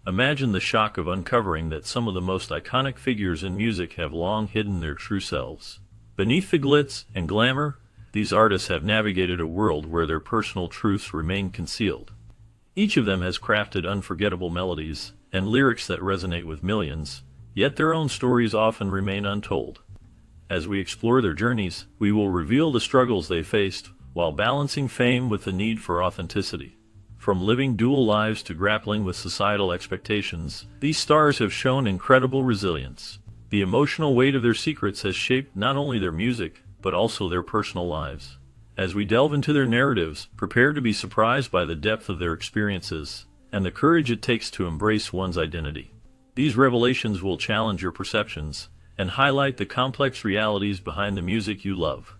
Imagine the shock of uncovering that some of the most iconic figures in music have long hidden their true selves. Beneath the glitz and glamour, these artists have navigated a world where their personal truths remain concealed. Each of them has crafted unforgettable melodies and lyrics that resonate with millions, yet their own stories often remain untold. As we explore their journeys, we will reveal the struggles they faced while balancing fame with the need for authenticity. From living dual lives to grappling with societal expectations, these stars have shown incredible resilience. The emotional weight of their secrets has shaped not only their music, but also their personal lives. As we delve into their narratives, prepare to be surprised by the depth of their experiences and the courage it takes to embrace one's identity. These revelations will challenge your perceptions and highlight the complex realities behind the music you love.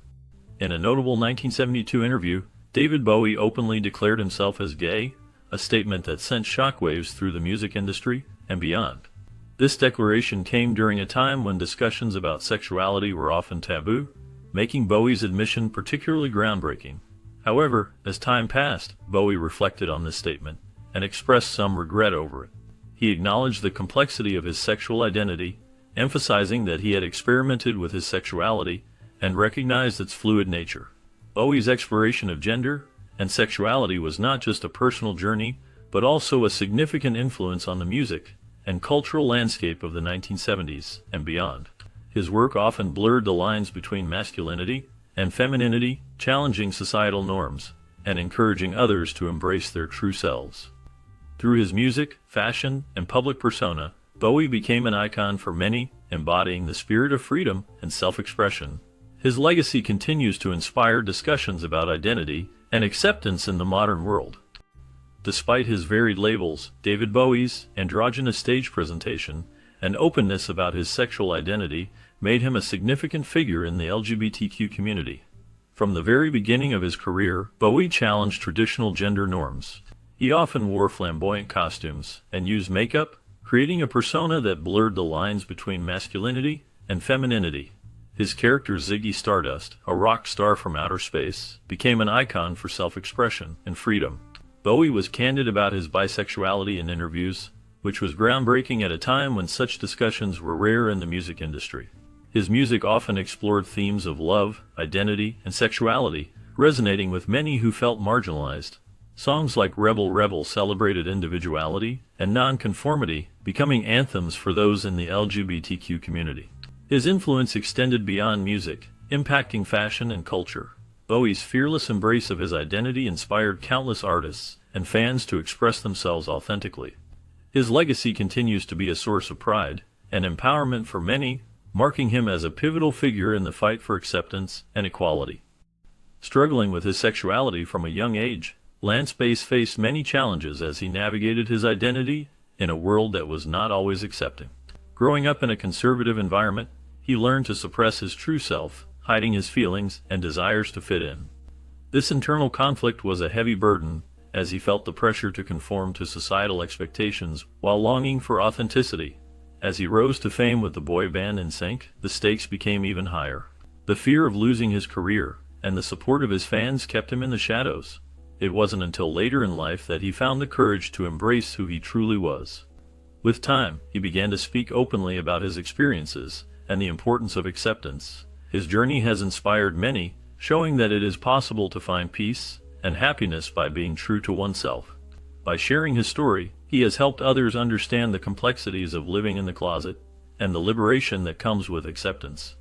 In a notable 1972 interview, David Bowie openly declared himself as gay, a statement that sent shockwaves through the music industry and beyond. This declaration came during a time when discussions about sexuality were often taboo, making Bowie's admission particularly groundbreaking. However, as time passed, Bowie reflected on this statement and expressed some regret over it. He acknowledged the complexity of his sexual identity, emphasizing that he had experimented with his sexuality and recognized its fluid nature. Bowie's exploration of gender and sexuality was not just a personal journey, but also a significant influence on the music and cultural landscape of the 1970s and beyond. His work often blurred the lines between masculinity and femininity, challenging societal norms and encouraging others to embrace their true selves. Through his music, fashion, and public persona, Bowie became an icon for many, embodying the spirit of freedom and self-expression. His legacy continues to inspire discussions about identity and acceptance in the modern world. Despite his varied labels, David Bowie's androgynous stage presentation and openness about his sexual identity made him a significant figure in the LGBTQ community. From the very beginning of his career, Bowie challenged traditional gender norms. He often wore flamboyant costumes and used makeup, creating a persona that blurred the lines between masculinity and femininity. His character Ziggy Stardust, a rock star from outer space, became an icon for self-expression and freedom. Bowie was candid about his bisexuality in interviews, which was groundbreaking at a time when such discussions were rare in the music industry. His music often explored themes of love, identity, and sexuality, resonating with many who felt marginalized. Songs like Rebel Rebel celebrated individuality and non-conformity, becoming anthems for those in the LGBTQ community. His influence extended beyond music, impacting fashion and culture. Bowie's fearless embrace of his identity inspired countless artists and fans to express themselves authentically. His legacy continues to be a source of pride and empowerment for many, marking him as a pivotal figure in the fight for acceptance and equality. Struggling with his sexuality from a young age, Lance Bass faced many challenges as he navigated his identity in a world that was not always accepting. Growing up in a conservative environment, he learned to suppress his true self, hiding his feelings and desires to fit in. This internal conflict was a heavy burden, as he felt the pressure to conform to societal expectations while longing for authenticity. As he rose to fame with the boy band NSYNC, the stakes became even higher. The fear of losing his career and the support of his fans kept him in the shadows. It wasn't until later in life that he found the courage to embrace who he truly was. With time, he began to speak openly about his experiences and the importance of acceptance. His journey has inspired many, showing that it is possible to find peace and happiness by being true to oneself. By sharing his story, he has helped others understand the complexities of living in the closet and the liberation that comes with acceptance.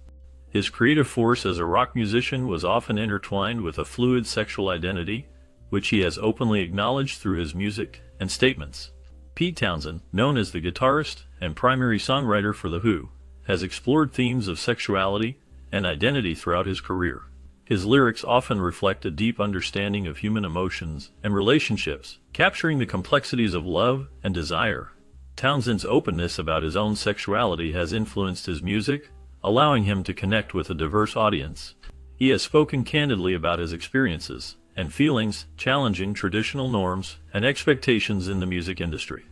His creative force as a rock musician was often intertwined with a fluid sexual identity, which he has openly acknowledged through his music and statements. Pete Townsend, known as the guitarist and primary songwriter for The Who, has explored themes of sexuality and identity throughout his career. His lyrics often reflect a deep understanding of human emotions and relationships, capturing the complexities of love and desire. Townsend's openness about his own sexuality has influenced his music, allowing him to connect with a diverse audience. He has spoken candidly about his experiences and feelings, challenging traditional norms and expectations in the music industry.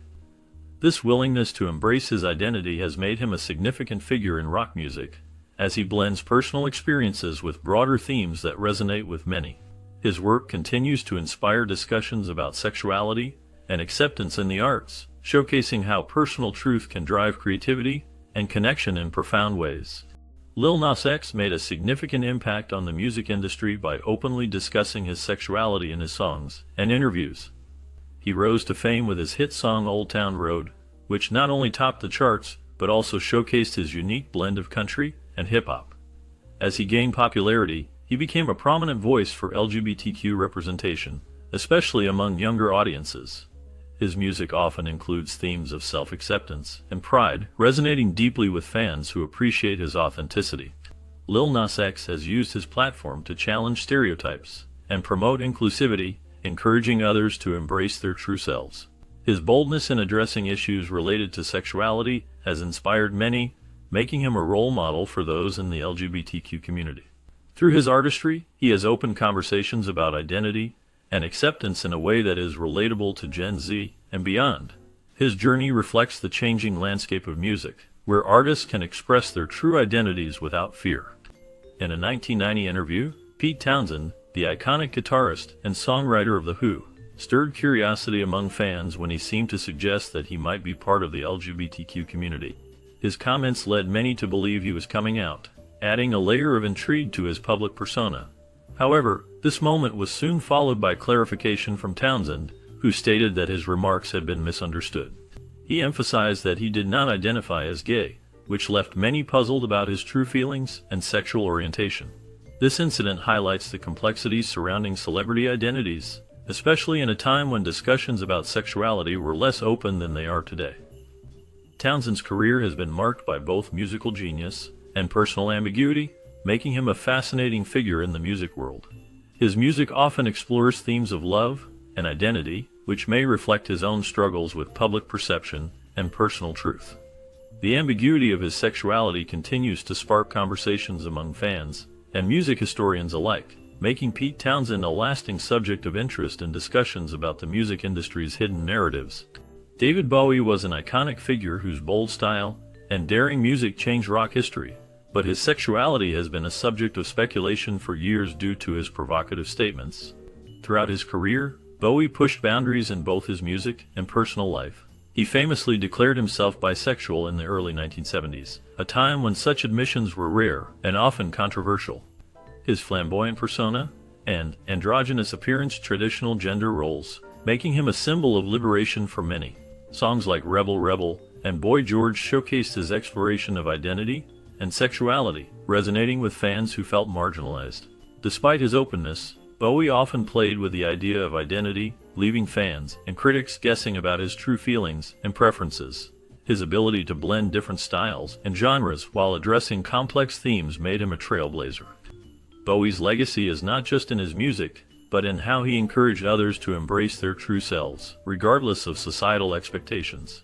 This willingness to embrace his identity has made him a significant figure in rock music, as he blends personal experiences with broader themes that resonate with many. His work continues to inspire discussions about sexuality and acceptance in the arts, showcasing how personal truth can drive creativity and connection in profound ways. Lil Nas X made a significant impact on the music industry by openly discussing his sexuality in his songs and interviews. He rose to fame with his hit song Old Town Road, which not only topped the charts, but also showcased his unique blend of country and hip-hop. As he gained popularity, he became a prominent voice for LGBTQ representation, especially among younger audiences. His music often includes themes of self-acceptance and pride, resonating deeply with fans who appreciate his authenticity. Lil Nas X has used his platform to challenge stereotypes and promote inclusivity, encouraging others to embrace their true selves. His boldness in addressing issues related to sexuality has inspired many, making him a role model for those in the LGBTQ community. Through his artistry, he has opened conversations about identity and acceptance in a way that is relatable to Gen Z and beyond. His journey reflects the changing landscape of music, where artists can express their true identities without fear. In a 1990 interview, Pete Townsend, the iconic guitarist and songwriter of The Who, stirred curiosity among fans when he seemed to suggest that he might be part of the LGBTQ community. His comments led many to believe he was coming out, adding a layer of intrigue to his public persona. However, this moment was soon followed by clarification from Townsend, who stated that his remarks had been misunderstood. He emphasized that he did not identify as gay, which left many puzzled about his true feelings and sexual orientation. This incident highlights the complexities surrounding celebrity identities, especially in a time when discussions about sexuality were less open than they are today. Townsend's career has been marked by both musical genius and personal ambiguity, making him a fascinating figure in the music world. His music often explores themes of love and identity, which may reflect his own struggles with public perception and personal truth. The ambiguity of his sexuality continues to spark conversations among fans and music historians alike, making Pete Townsend a lasting subject of interest in discussions about the music industry's hidden narratives. David Bowie was an iconic figure whose bold style and daring music changed rock history, but his sexuality has been a subject of speculation for years due to his provocative statements. Throughout his career, Bowie pushed boundaries in both his music and personal life. He famously declared himself bisexual in the early 1970s, a time when such admissions were rare and often controversial. His flamboyant persona and androgynous appearance traditional gender roles, making him a symbol of liberation for many. Songs like Rebel Rebel and Boy George showcased his exploration of identity and sexuality, resonating with fans who felt marginalized. Despite his openness, Bowie often played with the idea of identity, leaving fans and critics guessing about his true feelings and preferences. His ability to blend different styles and genres while addressing complex themes made him a trailblazer. Bowie's legacy is not just in his music, but in how he encouraged others to embrace their true selves, regardless of societal expectations.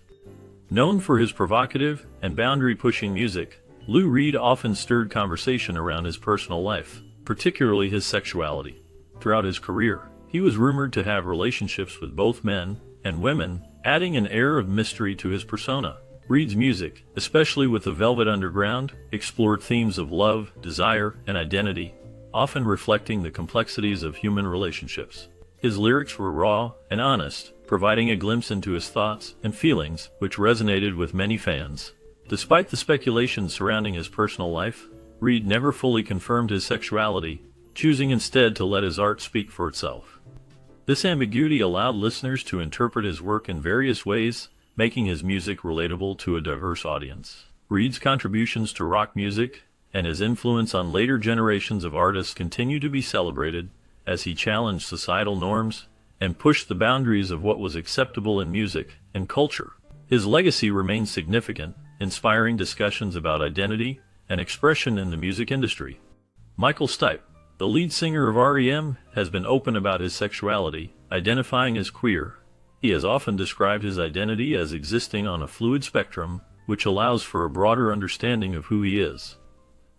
Known for his provocative and boundary-pushing music, Lou Reed often stirred conversation around his personal life, particularly his sexuality. Throughout his career, he was rumored to have relationships with both men and women, adding an air of mystery to his persona. Reed's music, especially with the Velvet Underground, explored themes of love, desire, and identity, often reflecting the complexities of human relationships. His lyrics were raw and honest, providing a glimpse into his thoughts and feelings, which resonated with many fans. Despite the speculation surrounding his personal life, Reed never fully confirmed his sexuality, choosing instead to let his art speak for itself. This ambiguity allowed listeners to interpret his work in various ways, making his music relatable to a diverse audience. Reed's contributions to rock music and his influence on later generations of artists continue to be celebrated as he challenged societal norms and pushed the boundaries of what was acceptable in music and culture. His legacy remains significant, inspiring discussions about identity and expression in the music industry. Michael Stipe, the lead singer of REM, has been open about his sexuality, identifying as queer. He has often described his identity as existing on a fluid spectrum, which allows for a broader understanding of who he is.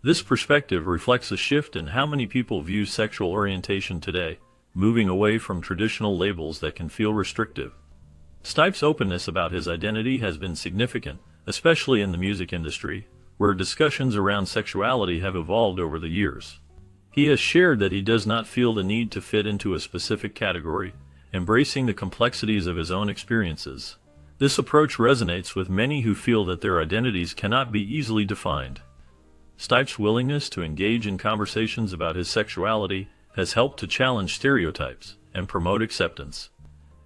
This perspective reflects a shift in how many people view sexual orientation today, moving away from traditional labels that can feel restrictive. Stipe's openness about his identity has been significant, especially in the music industry, where discussions around sexuality have evolved over the years. He has shared that he does not feel the need to fit into a specific category, embracing the complexities of his own experiences. This approach resonates with many who feel that their identities cannot be easily defined. Stipe's willingness to engage in conversations about his sexuality has helped to challenge stereotypes and promote acceptance.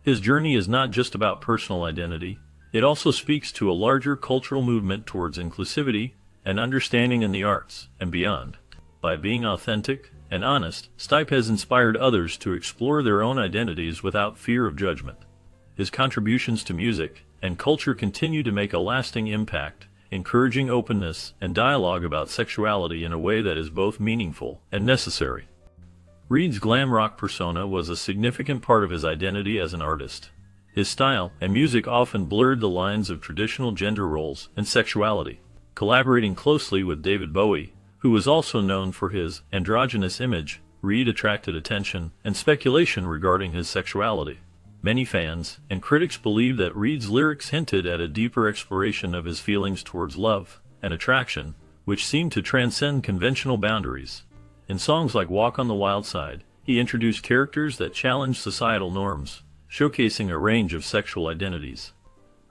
His journey is not just about personal identity, it also speaks to a larger cultural movement towards inclusivity and understanding in the arts and beyond. By being authentic and honest, Stipe has inspired others to explore their own identities without fear of judgment. His contributions to music and culture continue to make a lasting impact, encouraging openness and dialogue about sexuality in a way that is both meaningful and necessary. Reed's glam rock persona was a significant part of his identity as an artist. His style and music often blurred the lines of traditional gender roles and sexuality. Collaborating closely with David Bowie, who was also known for his androgynous image, Reed attracted attention and speculation regarding his sexuality. Many fans and critics believe that Reed's lyrics hinted at a deeper exploration of his feelings towards love and attraction, which seemed to transcend conventional boundaries. In songs like Walk on the Wild Side, he introduced characters that challenged societal norms, showcasing a range of sexual identities.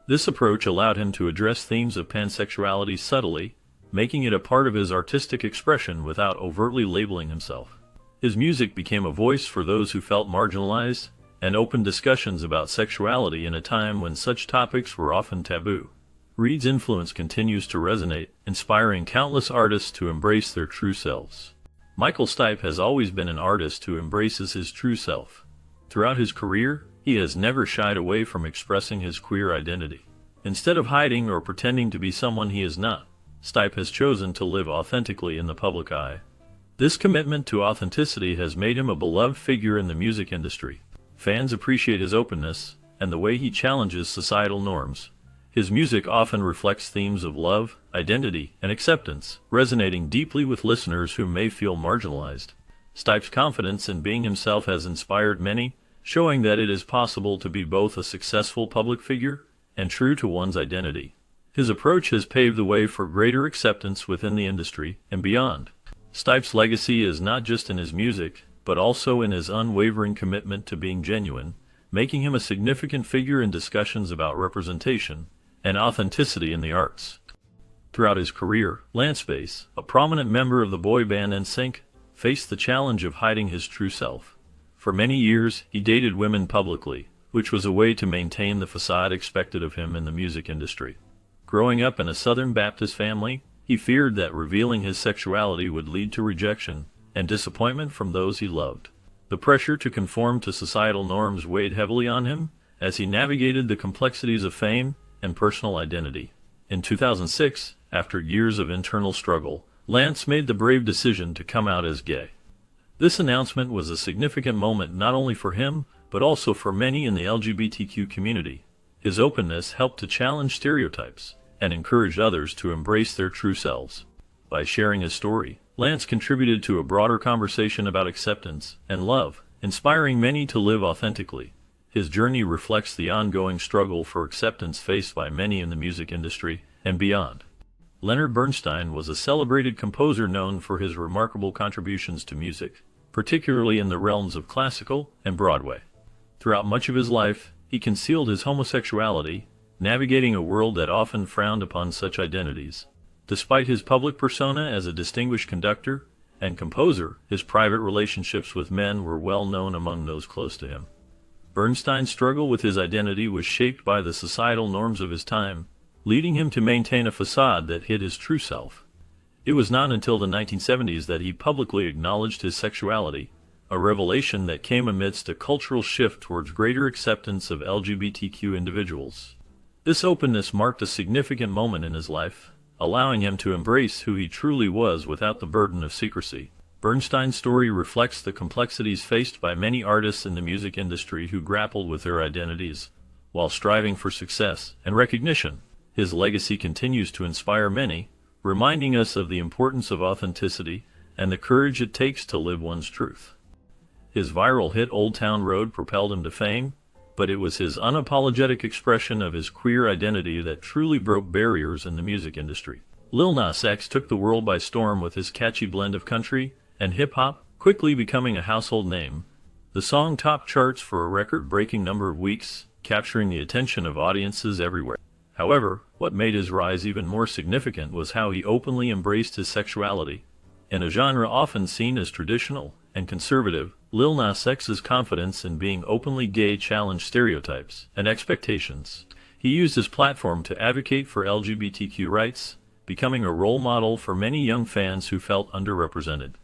This approach allowed him to address themes of pansexuality subtly, making it a part of his artistic expression without overtly labeling himself. His music became a voice for those who felt marginalized and opened discussions about sexuality in a time when such topics were often taboo. Reed's influence continues to resonate, inspiring countless artists to embrace their true selves. Michael Stipe has always been an artist who embraces his true self. Throughout his career, he has never shied away from expressing his queer identity. Instead of hiding or pretending to be someone he is not, Stipe has chosen to live authentically in the public eye. This commitment to authenticity has made him a beloved figure in the music industry. Fans appreciate his openness and the way he challenges societal norms. His music often reflects themes of love, identity, and acceptance, resonating deeply with listeners who may feel marginalized. Stipe's confidence in being himself has inspired many, showing that it is possible to be both a successful public figure and true to one's identity. His approach has paved the way for greater acceptance within the industry and beyond. Stipe's legacy is not just in his music, but also in his unwavering commitment to being genuine, making him a significant figure in discussions about representation and authenticity in the arts. Throughout his career, Lance Bass, a prominent member of the boy band NSYNC, faced the challenge of hiding his true self. For many years, he dated women publicly, which was a way to maintain the facade expected of him in the music industry. Growing up in a Southern Baptist family, he feared that revealing his sexuality would lead to rejection and disappointment from those he loved. The pressure to conform to societal norms weighed heavily on him as he navigated the complexities of fame and personal identity. In 2006, after years of internal struggle, Lance made the brave decision to come out as gay. This announcement was a significant moment not only for him, but also for many in the LGBTQ community. His openness helped to challenge stereotypes and encouraged others to embrace their true selves. By sharing his story, Lance contributed to a broader conversation about acceptance and love, inspiring many to live authentically. His journey reflects the ongoing struggle for acceptance faced by many in the music industry and beyond. Leonard Bernstein was a celebrated composer known for his remarkable contributions to music, particularly in the realms of classical and Broadway. Throughout much of his life, he concealed his homosexuality, navigating a world that often frowned upon such identities. Despite his public persona as a distinguished conductor and composer, his private relationships with men were well known among those close to him. Bernstein's struggle with his identity was shaped by the societal norms of his time, leading him to maintain a facade that hid his true self. It was not until the 1970s that he publicly acknowledged his sexuality, a revelation that came amidst a cultural shift towards greater acceptance of LGBTQ individuals. This openness marked a significant moment in his life, allowing him to embrace who he truly was without the burden of secrecy. Bernstein's story reflects the complexities faced by many artists in the music industry who grappled with their identities, while striving for success and recognition. His legacy continues to inspire many, reminding us of the importance of authenticity and the courage it takes to live one's truth. His viral hit Old Town Road propelled him to fame, but it was his unapologetic expression of his queer identity that truly broke barriers in the music industry. Lil Nas X took the world by storm with his catchy blend of country and hip-hop, quickly becoming a household name. The song topped charts for a record-breaking number of weeks, capturing the attention of audiences everywhere. However, what made his rise even more significant was how he openly embraced his sexuality. In a genre often seen as traditional and conservative, Lil Nas X's confidence in being openly gay challenged stereotypes and expectations. He used his platform to advocate for LGBTQ rights, becoming a role model for many young fans who felt underrepresented.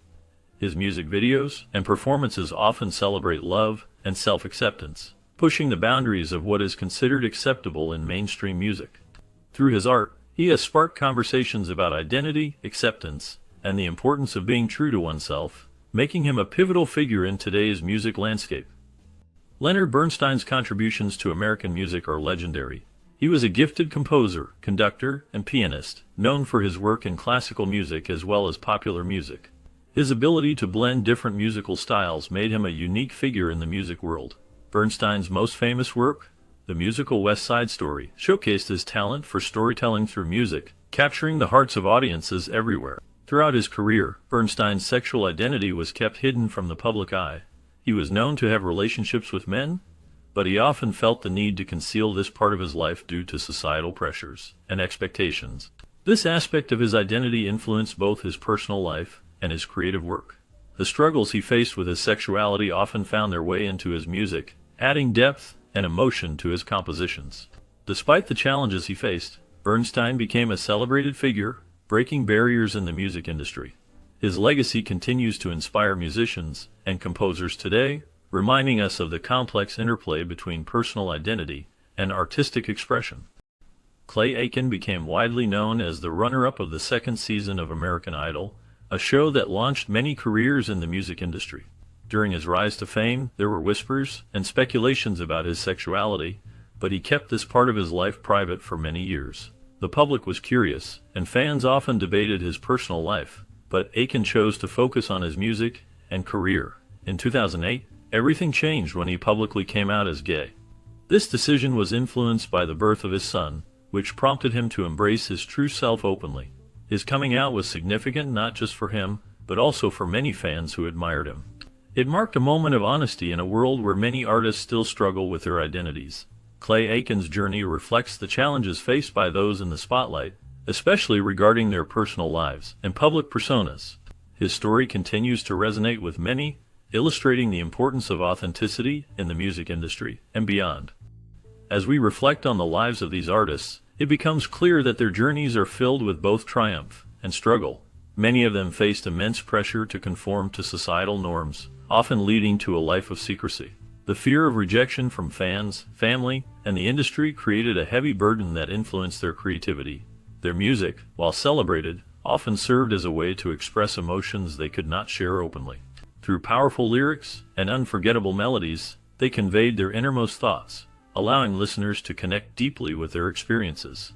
His music videos and performances often celebrate love and self-acceptance, pushing the boundaries of what is considered acceptable in mainstream music. Through his art, he has sparked conversations about identity, acceptance, and the importance of being true to oneself, making him a pivotal figure in today's music landscape. Leonard Bernstein's contributions to American music are legendary. He was a gifted composer, conductor, and pianist, known for his work in classical music as well as popular music. His ability to blend different musical styles made him a unique figure in the music world. Bernstein's most famous work, the musical West Side Story, showcased his talent for storytelling through music, capturing the hearts of audiences everywhere. Throughout his career, Bernstein's sexual identity was kept hidden from the public eye. He was known to have relationships with men, but he often felt the need to conceal this part of his life due to societal pressures and expectations. This aspect of his identity influenced both his personal life and his creative work. The struggles he faced with his sexuality often found their way into his music, adding depth and emotion to his compositions. Despite the challenges he faced, Bernstein became a celebrated figure, breaking barriers in the music industry. His legacy continues to inspire musicians and composers today, reminding us of the complex interplay between personal identity and artistic expression. Clay Aiken became widely known as the runner-up of the second season of American Idol, a show that launched many careers in the music industry. During his rise to fame, there were whispers and speculations about his sexuality, but he kept this part of his life private for many years. The public was curious, and fans often debated his personal life, but Aiken chose to focus on his music and career. In 2008, everything changed when he publicly came out as gay. This decision was influenced by the birth of his son, which prompted him to embrace his true self openly. His coming out was significant not just for him, but also for many fans who admired him. It marked a moment of honesty in a world where many artists still struggle with their identities. Clay Aiken's journey reflects the challenges faced by those in the spotlight, especially regarding their personal lives and public personas. His story continues to resonate with many, illustrating the importance of authenticity in the music industry and beyond. As we reflect on the lives of these artists, it becomes clear that their journeys are filled with both triumph and struggle. Many of them faced immense pressure to conform to societal norms, often leading to a life of secrecy. The fear of rejection from fans, family, and the industry created a heavy burden that influenced their creativity. Their music, while celebrated, often served as a way to express emotions they could not share openly. Through powerful lyrics and unforgettable melodies, they conveyed their innermost thoughts, allowing listeners to connect deeply with their experiences.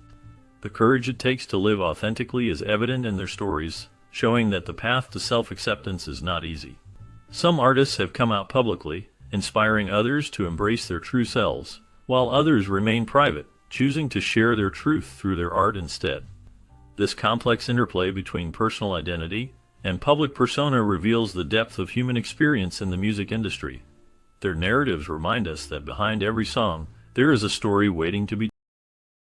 The courage it takes to live authentically is evident in their stories, showing that the path to self-acceptance is not easy. Some artists have come out publicly, inspiring others to embrace their true selves, while others remain private, choosing to share their truth through their art instead. This complex interplay between personal identity and public persona reveals the depth of human experience in the music industry. Their narratives remind us that behind every song, there is a story waiting to be